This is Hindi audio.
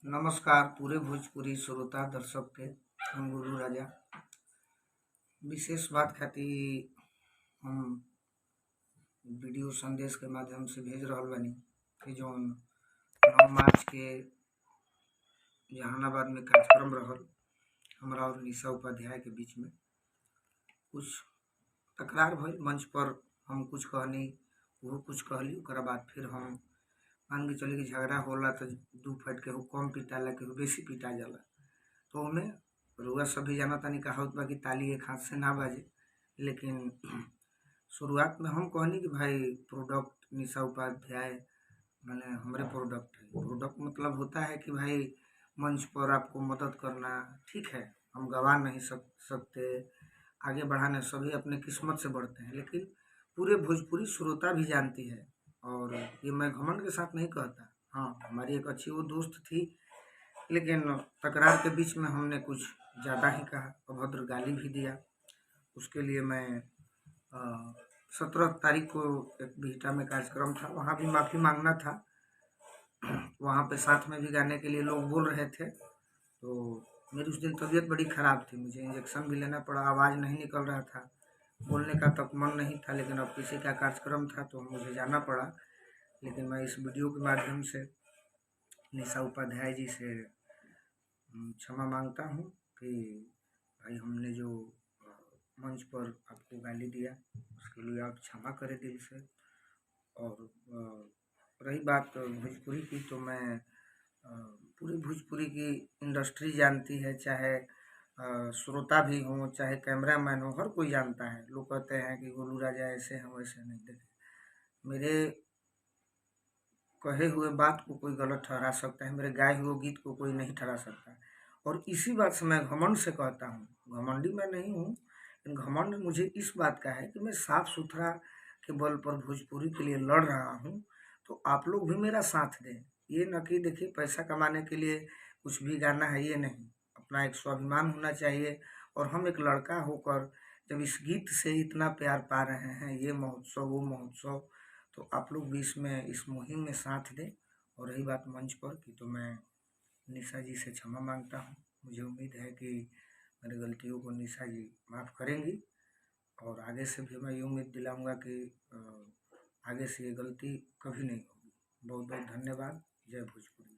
नमस्कार पूरे भोजपुरी श्रोता दर्शक के। हम गुरु राजा विशेष बात खातिर हम वीडियो संदेश के माध्यम से भेज रहल बानी कि जौन 9 मार्च के जहानाबाद में कार्यक्रम रहल हमरा और निशा उपाध्याय के बीच में कुछ तकरार भइल। मंच पर हम कुछ कहनी, वो कुछ कहली, ओकरा बाद फिर हम मान के चली कि झगड़ा होला तो दू फट केहू कम पिटाला केहू बेसी पिटा जाला। तो ओमे रउआ सब भी जाना तानी कहावत बा कि ताली एक हाथ से ना बाजे। लेकिन शुरुआत में हम कहनी कि भाई प्रोडक्ट निशा उपाध्याय माने हमरे प्रोडक्ट है। प्रोडक्ट मतलब होता है कि भाई मंच पर आपको मदद करना, ठीक है, हम गवा नहीं सकते, आगे बढ़ाने सभी अपने किस्मत से बढ़ते हैं, लेकिन पूरे भोजपुरी श्रोता भी जानती है और ये मैं घमंड के साथ नहीं कहता। हाँ, हमारी एक अच्छी वो दोस्त थी, लेकिन तकरार के बीच में हमने कुछ ज़्यादा ही कहा, अभद्र गाली भी दिया। उसके लिए मैं 17 तारीख को एक बिहटा में कार्यक्रम था, वहाँ भी माफ़ी मांगना था। वहाँ पे साथ में भी गाने के लिए लोग बोल रहे थे। तो मेरी उस दिन तबीयत बड़ी ख़राब थी, मुझे इंजेक्शन भी लेना पड़ा, आवाज़ नहीं निकल रहा था, बोलने का तक मन नहीं था। लेकिन अब किसी का कार्यक्रम था तो मुझे जाना पड़ा। लेकिन मैं इस वीडियो के माध्यम से निशा उपाध्याय जी से क्षमा मांगता हूँ कि भाई हमने जो मंच पर आपको गाली दिया उसके लिए आप क्षमा करें दिल से। और रही बात भोजपुरी की, तो मैं पूरी भोजपुरी की इंडस्ट्री जानती है, चाहे श्रोता भी हों चाहे कैमरामैन हो, हर कोई जानता है। लोग कहते हैं कि गोलू राजा ऐसे हैं वैसे नहीं। देखे, मेरे कहे हुए बात को कोई गलत ठहरा सकता है, मेरे गाए हुए गीत को कोई नहीं ठहरा सकता। और इसी बात से मैं घमंड से कहता हूँ, घमंडी मैं नहीं हूँ, लेकिन घमंड मुझे इस बात का है कि मैं साफ सुथरा के बल पर भोजपुरी के लिए लड़ रहा हूँ। तो आप लोग भी मेरा साथ दें। ये न कि देखिए पैसा कमाने के लिए कुछ भी गाना है, ये नहीं। अपना एक स्वाभिमान होना चाहिए। और हम एक लड़का होकर जब इस गीत से इतना प्यार पा रहे हैं, ये महोत्सव वो महोत्सव, तो आप लोग भी इसमें इस मुहिम में साथ दें। और रही बात मंच पर की, तो मैं निशा जी से क्षमा मांगता हूँ। मुझे उम्मीद है कि मेरी गलतियों को निशा जी माफ़ करेंगी और आगे से भी मैं ये उम्मीद दिलाऊंगा कि आगे से ये गलती कभी नहीं होगी। बहुत बहुत धन्यवाद। जय भोजपुरी।